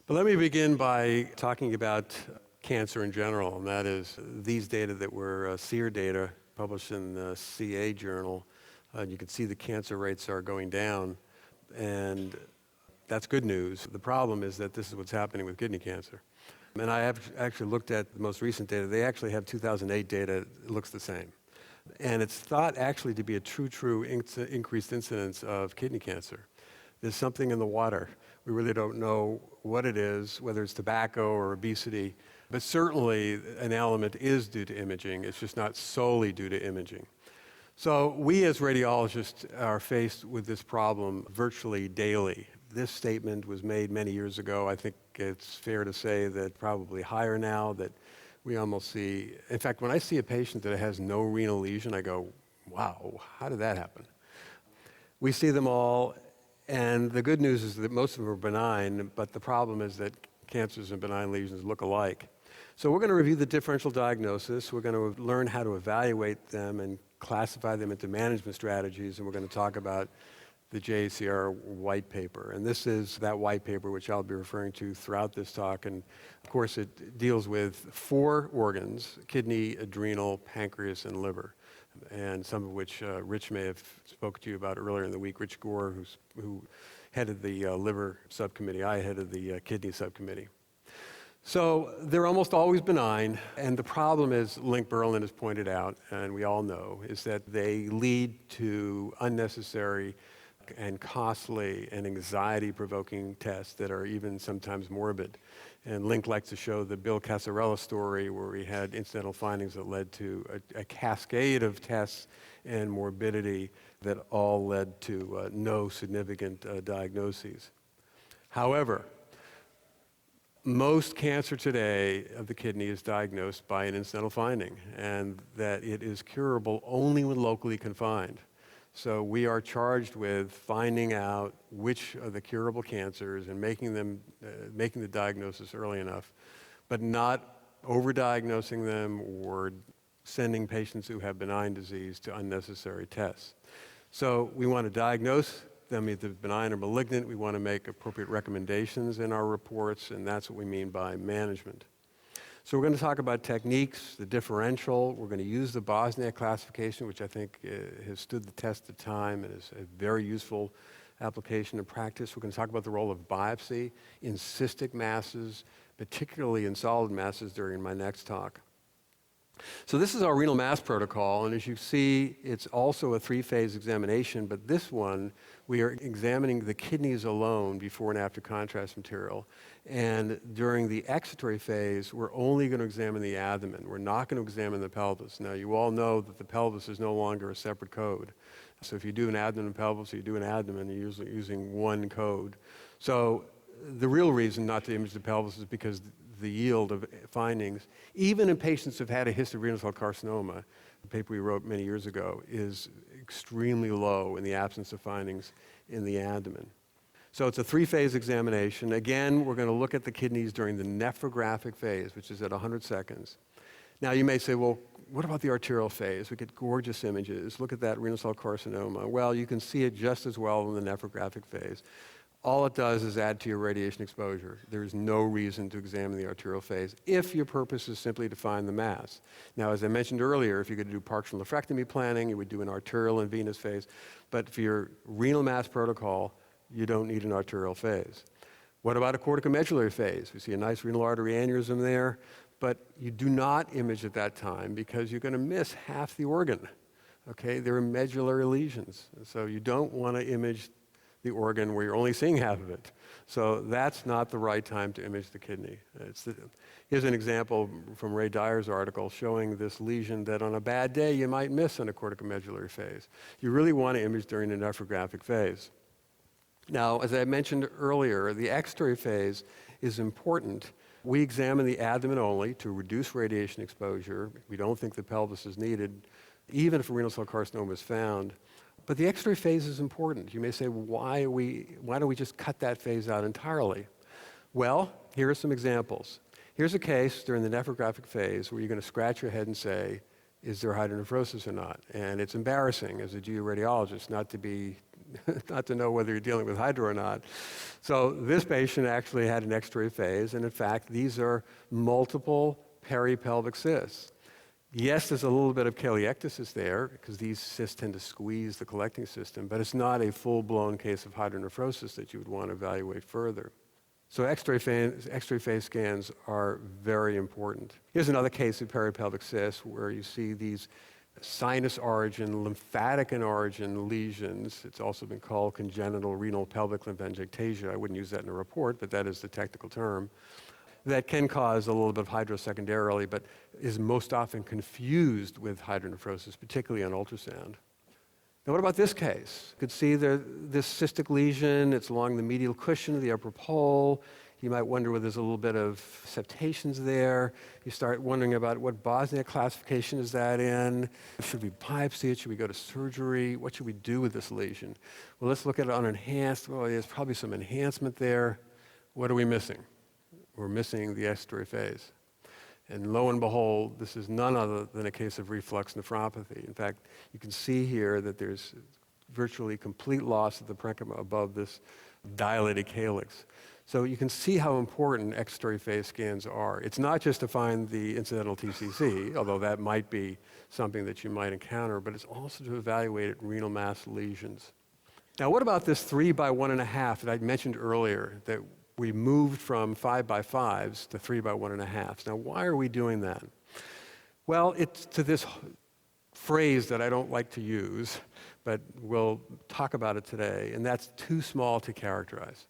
But let me begin by talking about cancer in general, and that is these data that were SEER data published in the CA journal. You can see the cancer rates are going down, and that's good news. The problem is that this is what's happening with kidney cancer. And I have actually looked at the most recent data. They actually have 2008 data. It looks the same. And it's thought actually to be a true increased incidence of kidney cancer. There's something in the water. We really don't know what it is, whether it's tobacco or obesity, but certainly an element is due to imaging. It's just not solely due to imaging. So we as radiologists are faced with this problem virtually daily. This statement was made many years ago. I think it's fair to say that probably higher now, that we almost see, in fact, when I see a patient that has no renal lesion, I go, wow, how did that happen? We see them all, and the good news is that most of them are benign, but the problem is that cancers and benign lesions look alike. So we're going to review the differential diagnosis. We're going to learn how to evaluate them and classify them into management strategies, and we're going to talk about the ACR white paper. And this is that white paper which I'll be referring to throughout this talk. And of course, it deals with 4 organs: kidney, adrenal, pancreas, and liver. And some of which Rich may have spoke to you about earlier in the week. Rich Gore, who headed the liver subcommittee. I headed the kidney subcommittee. So they're almost always benign, and the problem is, Link Berlin has pointed out, and we all know, is that they lead to unnecessary and costly and anxiety-provoking tests that are even sometimes morbid. And Link likes to show the Bill Casarella story where we had incidental findings that led to a cascade of tests and morbidity that all led to no significant diagnoses. However, most cancer today of the kidney is diagnosed by an incidental finding, and that it is curable only when locally confined. So we are charged with finding out which are the curable cancers and making the diagnosis early enough, but not overdiagnosing them or sending patients who have benign disease to unnecessary tests. So we want to diagnose them either benign or malignant. We want to make appropriate recommendations in our reports, and that's what we mean by management. So we're going to talk about techniques, the differential. We're going to use the Bosniak classification, which I think has stood the test of time and is a very useful application in practice. We're going to talk about the role of biopsy in cystic masses, particularly in solid masses, during my next talk. So this is our renal mass protocol, and as you see, it's also a 3-phase examination, but this one, we are examining the kidneys alone before and after contrast material. And during the exploratory phase, we're only going to examine the abdomen. We're not going to examine the pelvis. Now, you all know that the pelvis is no longer a separate code. So if you do an abdomen and pelvis, or you do an abdomen, you're usually using one code. So the real reason not to image the pelvis is because the yield of findings, even in patients who've had a history of renal cell carcinoma, the paper we wrote many years ago, is extremely low in the absence of findings in the abdomen. So it's a 3-phase examination. Again, we're going to look at the kidneys during the nephrographic phase, which is at 100 seconds. Now you may say, well, what about the arterial phase? We get gorgeous images. Look at that renal cell carcinoma. Well, you can see it just as well in the nephrographic phase. All it does is add to your radiation exposure. There's no reason to examine the arterial phase if your purpose is simply to find the mass. Now, as I mentioned earlier, if you're going to do partial nephrectomy planning, you would do an arterial and venous phase. But for your renal mass protocol, you don't need an arterial phase. What about a corticomedullary phase? We see a nice renal artery aneurysm there, but you do not image at that time because you're going to miss half the organ. Okay, there are medullary lesions, so you don't want to image the organ where you're only seeing half of it. So that's not the right time to image the kidney. Here's an example from Ray Dyer's article showing this lesion that on a bad day you might miss in a corticomedullary phase. You really want to image during the nephrographic phase. Now, as I mentioned earlier, the exploratory phase is important. We examine the abdomen only to reduce radiation exposure. We don't think the pelvis is needed, even if a renal cell carcinoma is found. But the exploratory phase is important. You may say, why don't we just cut that phase out entirely? Well, here are some examples. Here's a case during the nephrographic phase where you're going to scratch your head and say, is there hydronephrosis or not? And it's embarrassing as a GU radiologist not to be not to know whether you're dealing with hydro or not. So this patient actually had an X-ray phase, and in fact, these are multiple peripelvic cysts. Yes, there's a little bit of caliectasis there, because these cysts tend to squeeze the collecting system, but it's not a full-blown case of hydronephrosis that you would want to evaluate further. So X-ray phase scans are very important. Here's another case of peripelvic cysts where you see these sinus origin, lymphatic in origin lesions. It's also been called congenital renal pelvic lymphangiectasia. I wouldn't use that in a report, but that is the technical term. That can cause a little bit of hydro secondarily, but is most often confused with hydronephrosis, particularly on ultrasound. Now, what about this case? You could see this cystic lesion. It's along the medial cushion of the upper pole. You might wonder whether there's a little bit of septations there. You start wondering about what Bosniak classification is that in? Should we biopsy it? Should we go to surgery? What should we do with this lesion? Well, let's look at it on enhanced. Well, there's probably some enhancement there. What are we missing? We're missing the X-ray phase. And lo and behold, this is none other than a case of reflux nephropathy. In fact, you can see here that there's virtually complete loss of the parenchyma above this dilated calyx. So you can see how important X-ray phase scans are. It's not just to find the incidental TCC, although that might be something that you might encounter, but it's also to evaluate renal mass lesions. Now, what about this 3 by 1.5 that I mentioned earlier, that we moved from 5 by 5s to 3 by 1.5s. Now, why are we doing that? Well, it's to this phrase that I don't like to use, but we'll talk about it today, and that's too small to characterize.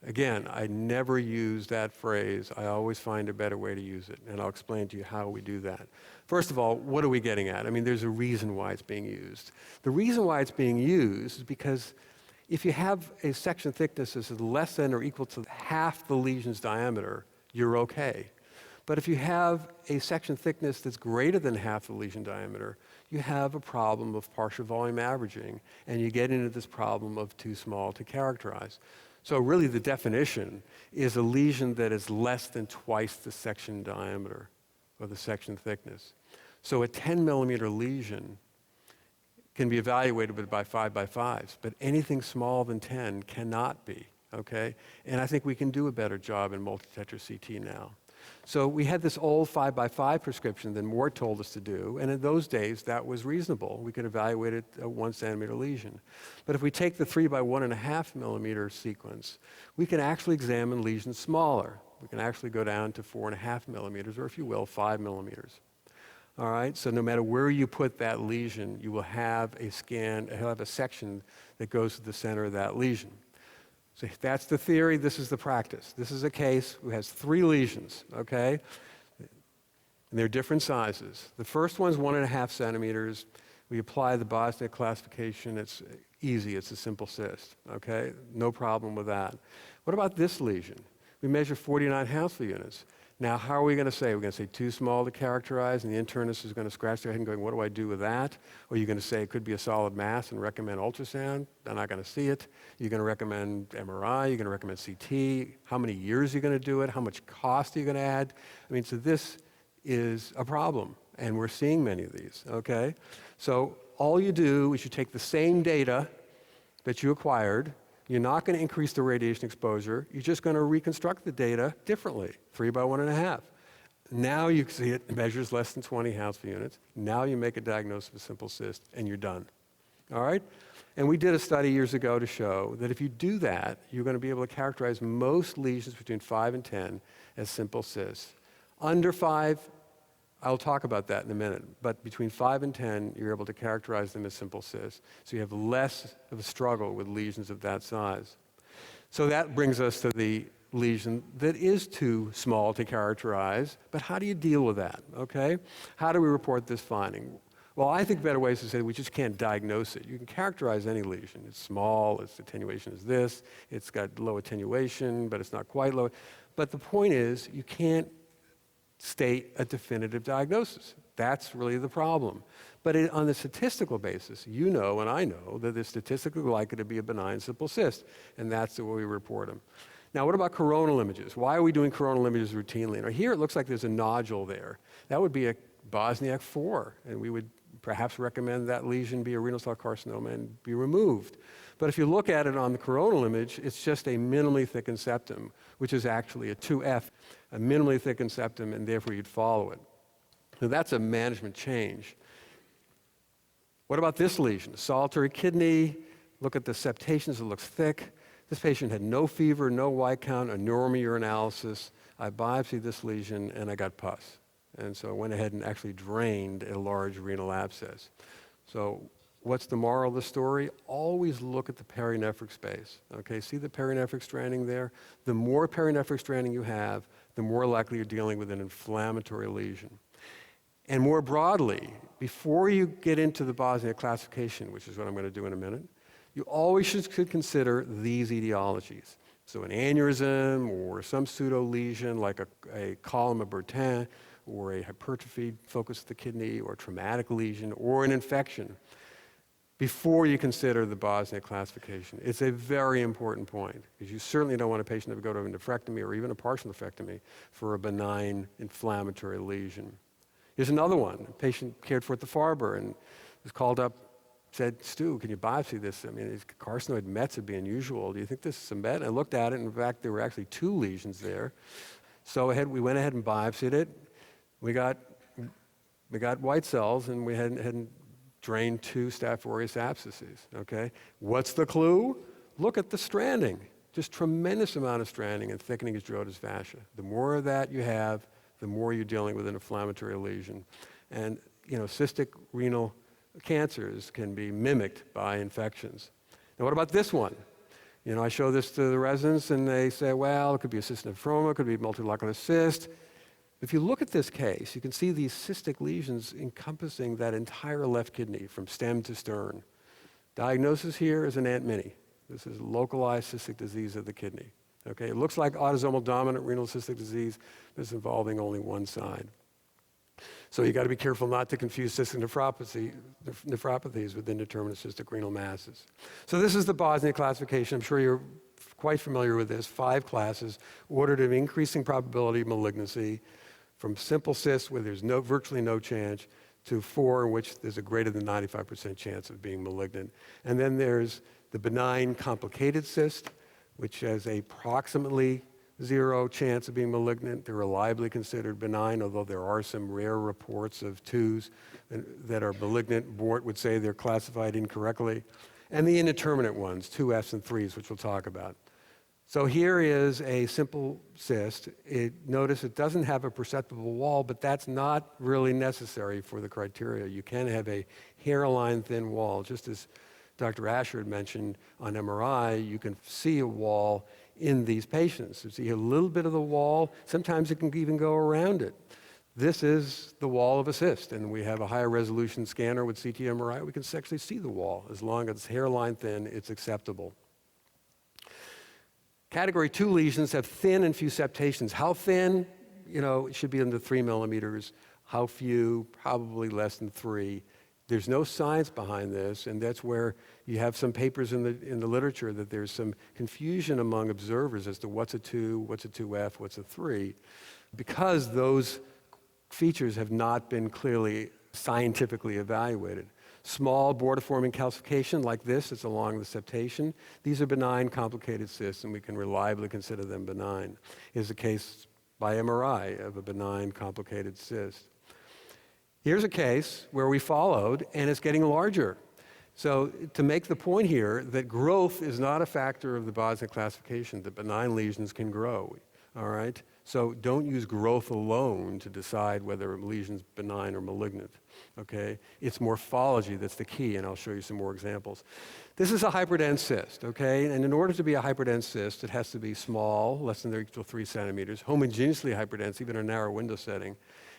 Again, I never use that phrase. I always find a better way to use it, and I'll explain to you how we do that. First of all, what are we getting at? I mean, there's a reason why it's being used. The reason why it's being used is because if you have a section thickness that is less than or equal to half the lesion's diameter, you're okay. But if you have a section thickness that's greater than half the lesion diameter, you have a problem of partial volume averaging, and you get into this problem of too small to characterize. So really the definition is a lesion that is less than twice the section diameter or the section thickness. So a 10 millimeter lesion can be evaluated by 5 by 5s, but anything smaller than 10 cannot be, okay? And I think we can do a better job in multi-tetra CT now. So we had this old 5 by 5 prescription that Moore told us to do, and in those days that was reasonable. We could evaluate it a 1 centimeter lesion. But if we take the 3 by 1.5 millimeter sequence, we can actually examine lesions smaller. We can actually go down to 4.5 millimeters, or if you will, 5 millimeters. All right, so no matter where you put that lesion, you will have a scan, you'll have a section that goes to the center of that lesion. So that's the theory, this is the practice. This is a case who has 3 lesions, okay? And they're different sizes. The first one's 1.5 centimeters. We apply the Bosniak classification. It's easy, it's a simple cyst, okay? No problem with that. What about this lesion? We measure 49 Hounsfield units. Now, how are we going to say? We're going to say too small to characterize, and the internist is going to scratch their head and going, what do I do with that? Or you're going to say it could be a solid mass and recommend ultrasound. They're not going to see it. You're going to recommend MRI. You're going to recommend CT. How many years are you going to do it? How much cost are you going to add? I mean, so this is a problem, and we're seeing many of these, okay? So all you do is you take the same data that you acquired. You're not going to increase the radiation exposure. You're just going to reconstruct the data differently, 3 by 1.5. Now you see it measures less than 20 Hounsfield units. Now you make a diagnosis of a simple cyst, and you're done. All right? And we did a study years ago to show that if you do that, you're going to be able to characterize most lesions between 5 and 10 as simple cysts. Under 5, I'll talk about that in a minute, but between 5 and 10, you're able to characterize them as simple cysts. So you have less of a struggle with lesions of that size. So that brings us to the lesion that is too small to characterize, but how do you deal with that, okay? How do we report this finding? Well, I think better ways to say we just can't diagnose it. You can characterize any lesion. It's small, its attenuation is this, it's got low attenuation, but it's not quite low. But the point is, you can't state a definitive diagnosis. That's really the problem. But on the statistical basis, you know and I know that it's statistically likely to be a benign simple cyst, and that's the way we report them. Now, what about coronal images? Why are we doing coronal images routinely? Now, here it looks like there's a nodule there. That would be a Bosniak 4, and we would perhaps recommend that lesion be a renal cell carcinoma and be removed. But if you look at it on the coronal image, it's just a minimally thickened septum, which is actually a 2F, a minimally thickened septum, and therefore you'd follow it. So that's a management change. What about this lesion? Solitary kidney. Look at the septations, it looks thick. This patient had no fever, no white count, a normal urinalysis. I biopsied this lesion and I got pus. And so I went ahead and actually drained a large renal abscess. So what's the moral of the story? Always look at the perinephric space. Okay, see the perinephric stranding there? The more perinephric stranding you have, the more likely you're dealing with an inflammatory lesion. And more broadly, before you get into the Bosniak classification, which is what I'm going to do in a minute, you always should consider these etiologies. So an aneurysm or some pseudo lesion like a column of Bertin or a hypertrophy focus of the kidney or traumatic lesion or an infection before you consider the Bosniak classification. It's a very important point because you certainly don't want a patient to go to a nephrectomy or even a partial nephrectomy for a benign inflammatory lesion. Here's another one. A patient cared for at the Farber and was called up, said, Stu, can you biopsy this? I mean, these carcinoid mets would be unusual. Do you think this is a met? And I looked at it, and in fact, there were actually 2 lesions there. So we went ahead and biopsied it. We got white cells, and we hadn't drained 2 Staph aureus abscesses, okay? What's the clue? Look at the stranding. Just tremendous amount of stranding and thickening of Girota's fascia. The more of that you have, the more you're dealing with an inflammatory lesion. And, cystic renal cancers can be mimicked by infections. Now, what about this one? I show this to the residents, and they say, well, it could be a cystic nephroma, it could be multilocular cyst. If you look at this case, you can see these cystic lesions encompassing that entire left kidney from stem to stern. Diagnosis here is an Aunt Minnie. This is localized cystic disease of the kidney. Okay, it looks like autosomal dominant renal cystic disease, but it's involving only one side. So you got to be careful not to confuse cystic nephropathies with indeterminate cystic renal masses. So this is the Bosniak classification. I'm sure you're quite familiar with this. 5 classes, ordered of increasing probability of malignancy, from simple cysts where there's virtually no chance to 4 in which there's a greater than 95% chance of being malignant. And then there's the benign complicated cyst, which has approximately 0 chance of being malignant. They're reliably considered benign, although there are some rare reports of 2s that are malignant. Bort would say they're classified incorrectly. And the indeterminate ones, 2Fs and 3s, which we'll talk about. So here is a simple cyst. Notice it doesn't have a perceptible wall, but that's not really necessary for the criteria. You can have a hairline thin wall. Just as Dr. Asher had mentioned on MRI, you can see a wall in these patients. You see a little bit of the wall. Sometimes it can even go around it. This is the wall of a cyst, and we have a higher resolution scanner with CT MRI. We can actually see the wall. As long as it's hairline thin, it's acceptable. Category 2 lesions have thin and few septations. How thin? It should be under 3 millimeters. How few? Probably less than 3. There's no science behind this, and that's where you have some papers in the literature that there's some confusion among observers as to what's a 2, what's a 2F, what's a 3, because those features have not been clearly scientifically evaluated. Small border-forming calcification like this, it's along the septation. These are benign, complicated cysts, and we can reliably consider them benign. Here's a case by MRI of a benign, complicated cyst. Here's a case where we followed, and it's getting larger. So to make the point here that growth is not a factor of the Bosniak classification, that benign lesions can grow, all right? So don't use growth alone to decide whether a lesion's benign or malignant, okay? It's morphology that's the key, and I'll show you some more examples. This is a hyperdense cyst, okay? And in order to be a hyperdense cyst, it has to be small, less than or equal to 3 centimeters, homogeneously hyperdense, even in a narrow window setting,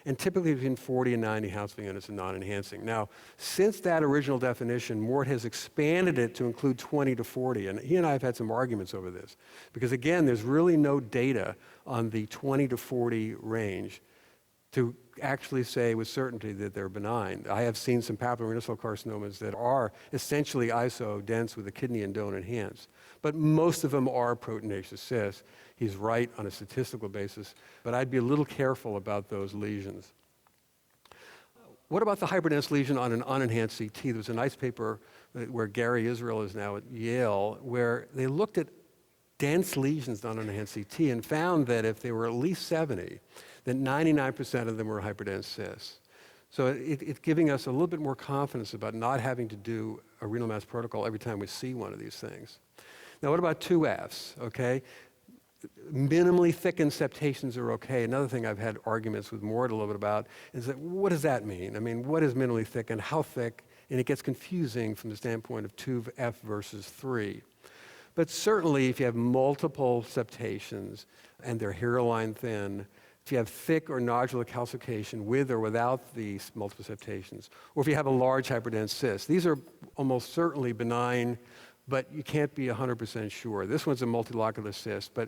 and typically between 40 and 90 Hounsfield units and non-enhancing. Now, since that original definition, Mort has expanded it to include 20 to 40, and he and I have had some arguments over this, because again, there's really no data on the 20 to 40 range to actually say with certainty that they're benign. I have seen some papillary renal cell carcinomas that are essentially iso-dense with a kidney and don't enhance, but most of them are proteinaceous cysts. He's right on a statistical basis, but I'd be a little careful about those lesions. What about the hyperdense lesion on an unenhanced CT? There was a nice paper where Gary Israel is now at Yale, where they looked at dense lesions on unenhanced CT and found that if they were at least 70, then 99% of them were hyperdense cysts. So it's giving us a little bit more confidence about not having to do a renal mass protocol every time we see one of these things. Now, what about 2Fs, okay? Minimally thickened septations are okay. Another thing I've had arguments with Mort a little bit about is that what does that mean? I mean, what is minimally thickened? How thick? And it gets confusing from the standpoint of 2F versus 3. But certainly, if you have multiple septations and they're hairline thin, if you have thick or nodular calcification with or without these multiple septations, or if you have a large hyperdense cyst, these are almost certainly benign, but you can't be 100% sure. This one's a multilocular cyst, but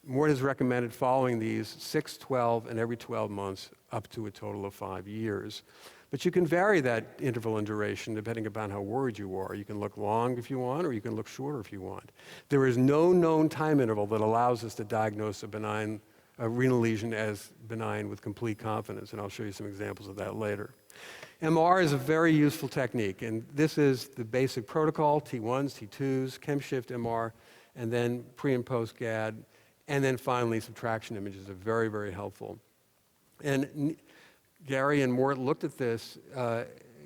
Mort has recommended following these 6, 12, and every 12 months up to a total of 5 years. But you can vary that interval in duration depending upon how worried you are. You can look long if you want, or you can look shorter if you want. There is no known time interval that allows us to diagnose a renal lesion as benign with complete confidence, and I'll show you some examples of that later. MR is a very useful technique, and this is the basic protocol, T1s, T2s, ChemShift MR, and then pre and post GAD, and then finally subtraction images are very, very helpful. And Gary and Mort looked at this,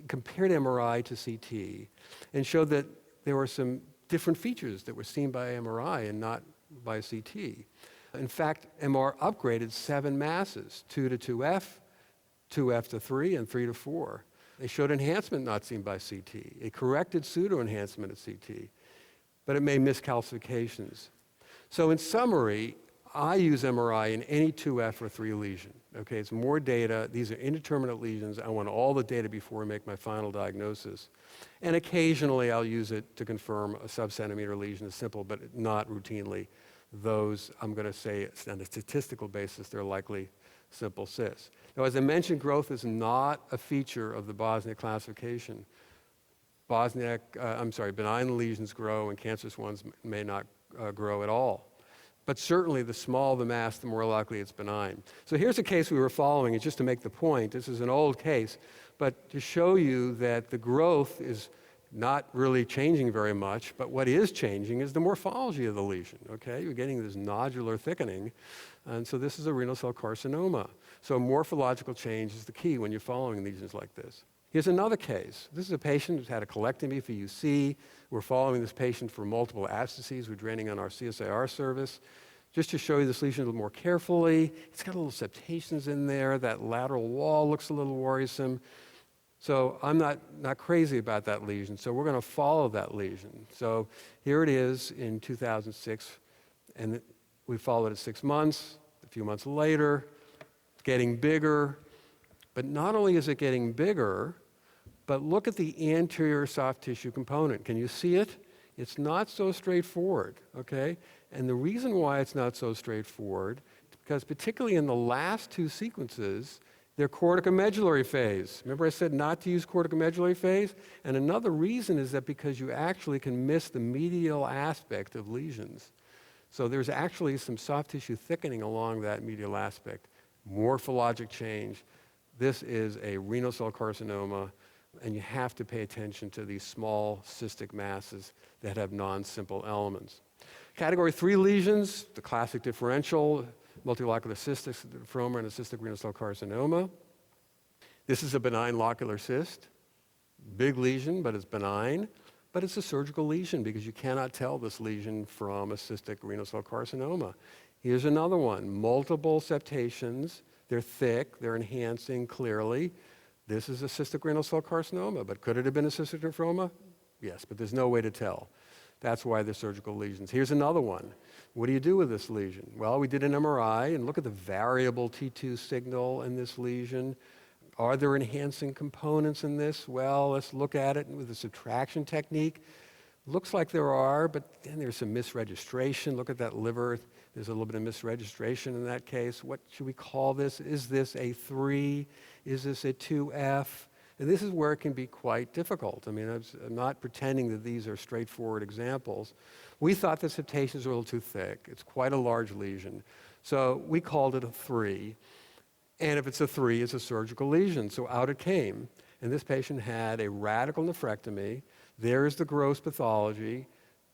compared MRI to CT, and showed that there were some different features that were seen by MRI and not by CT. In fact, MR upgraded 7 masses, 2 to 2F, 2F to 3, and 3 to 4. They showed enhancement not seen by CT. It corrected pseudo-enhancement at CT, but it may miss calcifications. So in summary, I use MRI in any 2F or 3 lesion. Okay, it's more data. These are indeterminate lesions. I want all the data before I make my final diagnosis. And occasionally I'll use it to confirm a sub-centimeter lesion is simple, but not routinely. Those, I'm going to say, on a statistical basis, they're likely simple cysts. Now, as I mentioned, growth is not a feature of the Bosniak classification. Benign lesions grow and cancerous ones may not grow at all. But certainly, the smaller the mass, the more likely it's benign. So here's a case we were following, and just to make the point, this is an old case, but to show you that the growth is not really changing very much, but what is changing is the morphology of the lesion, okay? You're getting this nodular thickening, and so this is a renal cell carcinoma. So morphological change is the key when you're following lesions like this. Here's another case. This is a patient who's had a colectomy for UC. We're following this patient for multiple abscesses. We're draining on our CSIR service. Just to show you this lesion a little more carefully, it's got little septations in there. That lateral wall looks a little worrisome. So I'm not crazy about that lesion, so we're going to follow that lesion. So here it is in 2006, and we followed it 6 months. A few months later, it's getting bigger. But not only is it getting bigger, but look at the anterior soft tissue component. Can you see it? It's not so straightforward, okay? And the reason why it's not so straightforward, because particularly in the last 2 sequences, they're corticomedullary phase. Remember I said not to use corticomedullary phase? And another reason is that because you actually can miss the medial aspect of lesions. So there's actually some soft tissue thickening along that medial aspect. Morphologic change. This is a renal cell carcinoma, and you have to pay attention to these small cystic masses that have non-simple elements. Category 3 lesions, the classic differential, multilocular cystic nephroma and a cystic renal cell carcinoma. This is a benign locular cyst. Big lesion, but it's benign. But it's a surgical lesion because you cannot tell this lesion from a cystic renal cell carcinoma. Here's another one. Multiple septations. They're thick. They're enhancing clearly. This is a cystic renal cell carcinoma, but could it have been a cystic nephroma? Yes, but there's no way to tell. That's why they're surgical lesions. Here's another one. What do you do with this lesion? Well, we did an MRI, and look at the variable T2 signal in this lesion. Are there enhancing components in this? Well, let's look at it with a subtraction technique. Looks like there are, but then there's some misregistration. Look at that liver. There's a little bit of misregistration in that case. What should we call this? Is this a 3? Is this a 2F? And this is where it can be quite difficult. I mean, I'm not pretending that these are straightforward examples. We thought the septations were a little too thick. It's quite a large lesion. So we called it a 3. And if it's a 3, it's a surgical lesion. So out it came. And this patient had a radical nephrectomy. There is the gross pathology.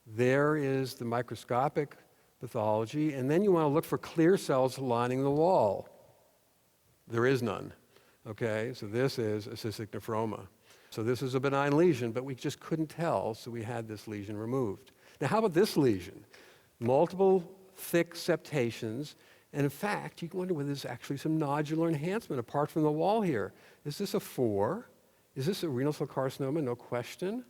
There is the microscopic pathology. And then you want to look for clear cells lining the wall. There is none. Okay, so this is a cystic nephroma. So this is a benign lesion, but we just couldn't tell, so we had this lesion removed. Now, how about this lesion? Multiple thick septations, and in fact, you can wonder whether there's actually some nodular enhancement apart from the wall here. Is this a 4? Is this a renal cell carcinoma? No question.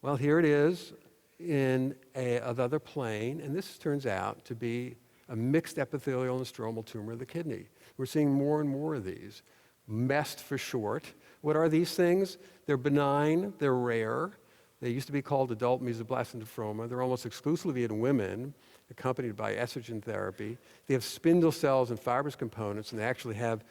Well, here it is in another plane, and this turns out to be a mixed epithelial and stromal tumor of the kidney. We're seeing more and more of these. MEST for short. What are these things? They're benign, they're rare. They used to be called adult mesoblast nephroma. They're almost exclusively in women, accompanied by estrogen therapy. They have spindle cells and fibrous components, and they actually have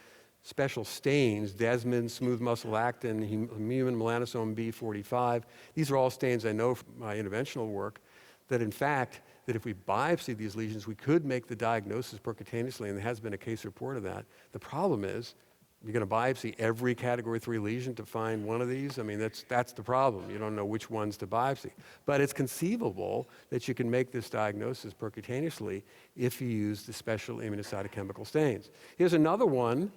special stains, desmin, smooth muscle actin, human melanosome B45. These are all stains I know from my interventional work, that in fact, that if we biopsy these lesions, we could make the diagnosis percutaneously, and there has been a case report of that. The problem is, you're going to biopsy every category 3 lesion to find one of these? I mean, that's the problem. You don't know which ones to biopsy. But it's conceivable that you can make this diagnosis percutaneously if you use the special immunocytochemical stains. Here's another one,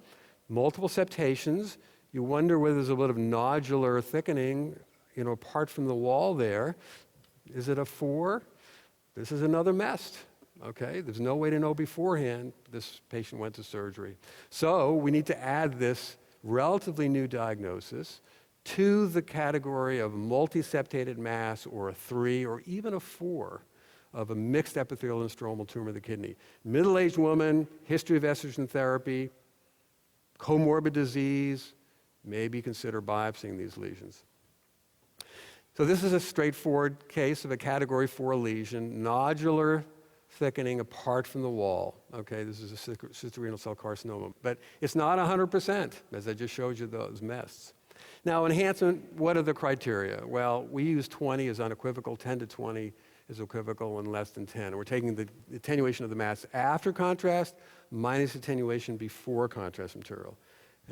multiple septations. You wonder whether there's a bit of nodular thickening, apart from the wall there. Is it a 4? This is another MEST. Okay, there's no way to know beforehand this patient went to surgery. So we need to add this relatively new diagnosis to the category of multiseptated mass or a 3 or even a 4 of a mixed epithelial and stromal tumor of the kidney. Middle-aged woman, history of estrogen therapy, comorbid disease, maybe consider biopsying these lesions. So this is a straightforward case of a category 4 lesion, nodular thickening apart from the wall. Okay, this is a cystic renal cell carcinoma. But it's not 100%, as I just showed you those MESTs. Now, enhancement, what are the criteria? Well, we use 20 as unequivocal, 10 to 20 is equivocal, and less than 10. We're taking the attenuation of the mass after contrast minus attenuation before contrast material.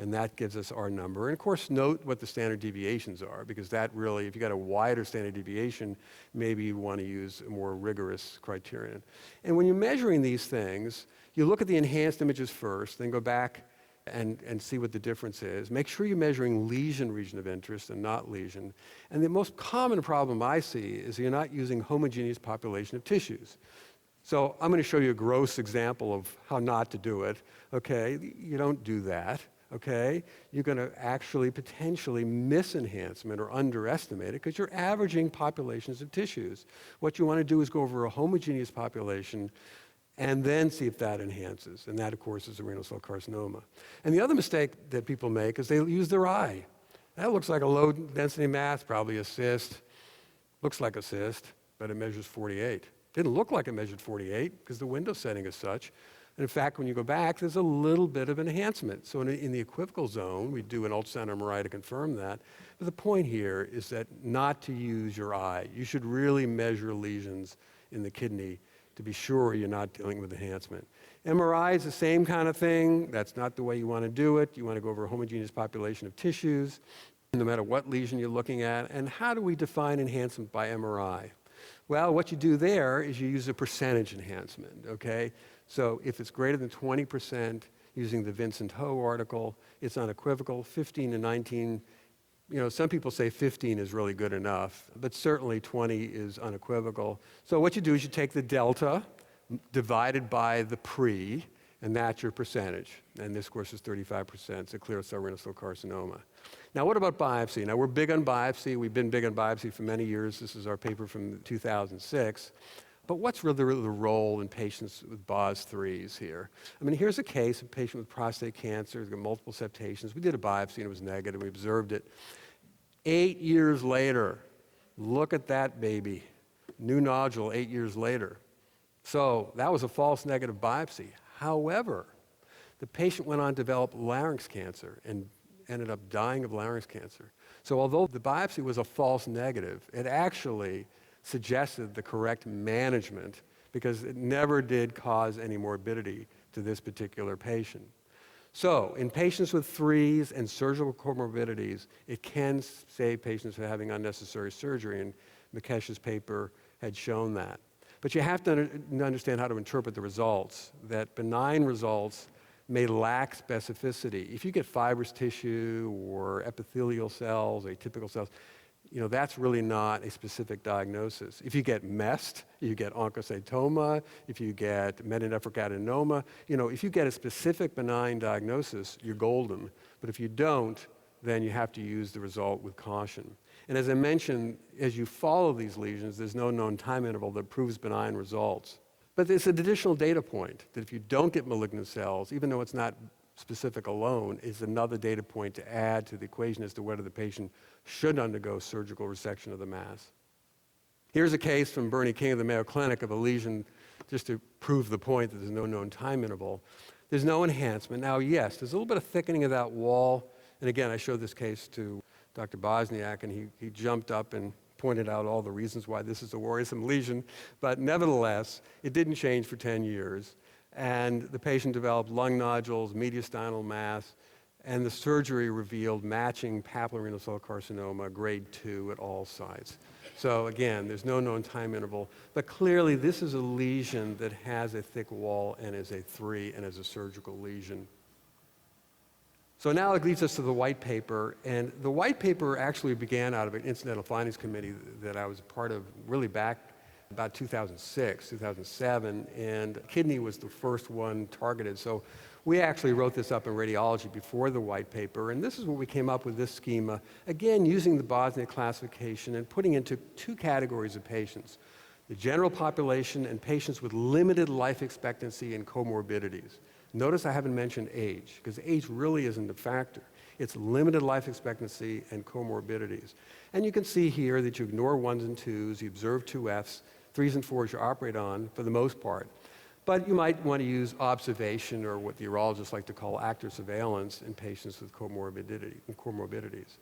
And that gives us our number. And of course, note what the standard deviations are, because that really, if you got a wider standard deviation, maybe you want to use a more rigorous criterion. And when you're measuring these things, you look at the enhanced images first, then go back and see what the difference is. Make sure you're measuring lesion region of interest and not lesion. And the most common problem I see is you're not using homogeneous population of tissues. So I'm going to show you a gross example of how not to do it. Okay, you don't do that. Okay, you're going to actually potentially miss enhancement or underestimate it because you're averaging populations of tissues. What you want to do is go over a homogeneous population and then see if that enhances. And that, of course, is a renal cell carcinoma. And the other mistake that people make is they use their eye. That looks like a low-density mass, probably a cyst. Looks like a cyst, but it measures 48. Didn't look like it measured 48 because the window setting is such. And in fact, when you go back, there's a little bit of enhancement. So in the equivocal zone, we do an ultrasound MRI to confirm that. But the point here is that not to use your eye. You should really measure lesions in the kidney to be sure you're not dealing with enhancement. MRI is the same kind of thing. That's not the way you want to do it. You want to go over a homogeneous population of tissues, no matter what lesion you're looking at. And how do we define enhancement by MRI? Well, what you do there is you use a percentage enhancement, okay? So if it's greater than 20%, using the Vincent Ho article, it's unequivocal. 15 to 19, some people say 15 is really good enough, but certainly 20 is unequivocal. So what you do is you take the delta divided by the pre, and that's your percentage. And this, of course, is 35%. It's a clear cell renal cell carcinoma. Now, what about biopsy? Now, we're big on biopsy. We've been big on biopsy for many years. This is our paper from 2006. But what's really the role in patients with BOS3s here? I mean, here's a case of a patient with prostate cancer. He's got multiple septations. We did a biopsy, and it was negative. We observed it. 8 years later, look at that baby. New nodule 8 years later. So that was a false negative biopsy. However, the patient went on to develop larynx cancer and ended up dying of larynx cancer. So although the biopsy was a false negative, it actually suggested the correct management because it never did cause any morbidity to this particular patient. So in patients with threes and surgical comorbidities, it can save patients from having unnecessary surgery, and Mikesh's paper had shown that. But you have to understand how to interpret the results, that benign results may lack specificity. If you get fibrous tissue or epithelial cells, atypical cells, that's really not a specific diagnosis. If you get MEST, you get oncocytoma, if you get metanephrocalcinoma, if you get a specific benign diagnosis, you're golden. But if you don't, then you have to use the result with caution. And as I mentioned, as you follow these lesions, there's no known time interval that proves benign results. But there's an additional data point that if you don't get malignant cells, even though it's not specific alone, is another data point to add to the equation as to whether the patient should undergo surgical resection of the mass. Here's a case from Bernie King of the Mayo Clinic of a lesion, just to prove the point that there's no known time interval. There's no enhancement. Now, yes, there's a little bit of thickening of that wall. And again, I showed this case to Dr. Bosniak, and he jumped up and pointed out all the reasons why this is a worrisome lesion. But nevertheless, it didn't change for 10 years. And the patient developed lung nodules, mediastinal mass, and the surgery revealed matching papillorenal cell carcinoma, grade 2 at all sites. So again, there's no known time interval, but clearly this is a lesion that has a thick wall and is a 3 and is a surgical lesion. So now it leads us to the white paper, and the white paper actually began out of an incidental findings committee that I was a part of really back about 2006, 2007, and kidney was the first one targeted. So we actually wrote this up in radiology before the white paper, and this is what we came up with, this schema, again, using the Bosniak classification and putting into two categories of patients: the general population and patients with limited life expectancy and comorbidities. Notice I haven't mentioned age, because age really isn't a factor. It's limited life expectancy and comorbidities. And you can see here that you ignore 1s and 2s, you observe 2Fs, 3s and 4s you operate on for the most part. But you might want to use observation, or what the urologists like to call active surveillance, in patients with comorbidities.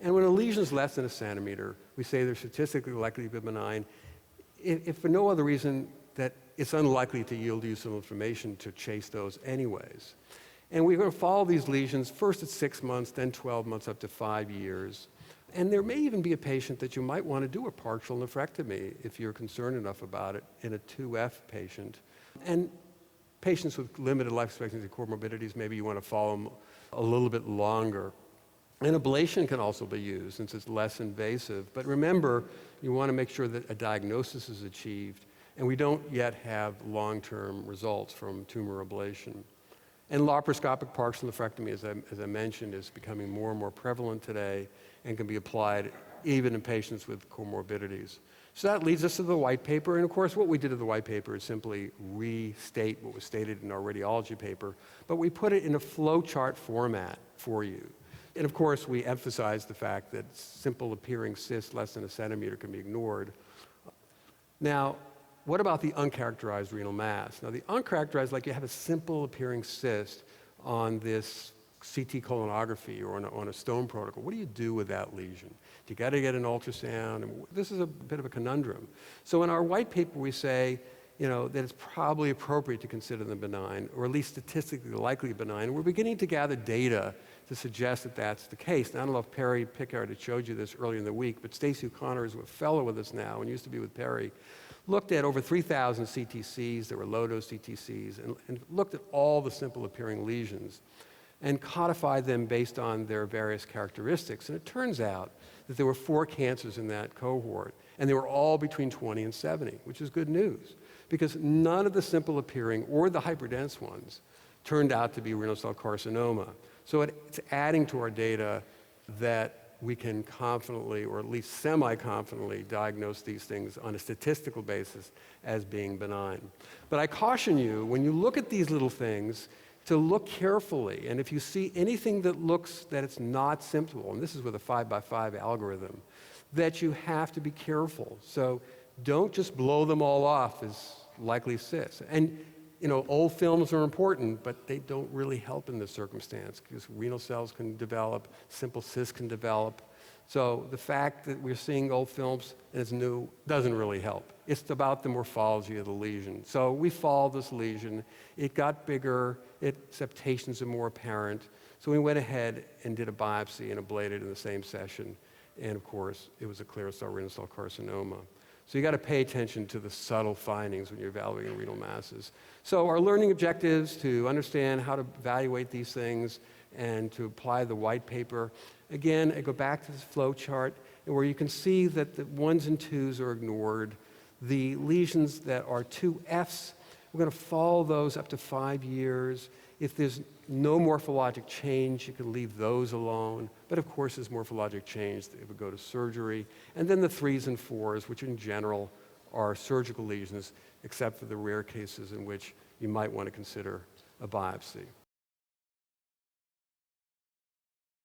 And when a lesion is less than a centimeter, we say they're statistically likely to be benign, if for no other reason that it's unlikely to yield useful information to chase those anyways. And we're going to follow these lesions first at 6 months, then 12 months, up to 5 years. And there may even be a patient that you might want to do a partial nephrectomy if you're concerned enough about it in a 2F patient. And patients with limited life expectancy comorbidities, maybe you want to follow them a little bit longer. And ablation can also be used since it's less invasive. But remember, you want to make sure that a diagnosis is achieved, and we don't yet have long-term results from tumor ablation. And laparoscopic partial nephrectomy, as I mentioned, is becoming more and more prevalent today and can be applied even in patients with comorbidities. So that leads us to the white paper. And of course, what we did in the white paper is simply restate what was stated in our radiology paper, but we put it in a flowchart format for you. And of course, we emphasize the fact that simple appearing cysts less than a centimeter can be ignored. Now, what about the uncharacterized renal mass? Now, the uncharacterized, like you have a simple appearing cyst on this CT colonography or on a stone protocol. What do you do with that lesion? You got to get an ultrasound. And this is a bit of a conundrum. So in our white paper, we say, that it's probably appropriate to consider them benign, or at least statistically likely benign. And we're beginning to gather data to suggest that that's the case. And I don't know if Perry Pickard had showed you this earlier in the week, but Stacey O'Connor is a fellow with us now and used to be with Perry. Looked at over 3,000 CTCs, there were low-dose CTCs, and looked at all the simple appearing lesions and codified them based on their various characteristics. And it turns out that there were 4 cancers in that cohort, and they were all between 20 and 70, which is good news, because none of the simple appearing or the hyperdense ones turned out to be renal cell carcinoma. So it's adding to our data that we can confidently, or at least semi-confidently, diagnose these things on a statistical basis as being benign. But I caution you, when you look at these little things, to look carefully, and if you see anything that looks that it's not simple, and this is with a 5x5 algorithm, that you have to be careful. So don't just blow them all off as likely cysts. And old films are important, but they don't really help in this circumstance, because renal cells can develop, simple cysts can develop. So the fact that we're seeing old films and it's new doesn't really help. It's about the morphology of the lesion. So we followed this lesion. It got bigger. Its septations are more apparent. So we went ahead and did a biopsy and ablated in the same session. And of course, it was a clear cell renal cell carcinoma. So you got to pay attention to the subtle findings when you're evaluating renal masses. So our learning objectives to understand how to evaluate these things and to apply the white paper. Again, I go back to this flow chart where you can see that the 1s and 2s are ignored. The lesions that are 2Fs, we're going to follow those up to 5 years. If there's no morphologic change, you can leave those alone. But of course, there's morphologic change, it would go to surgery. And then the 3s and 4s, which in general are surgical lesions, except for the rare cases in which you might want to consider a biopsy.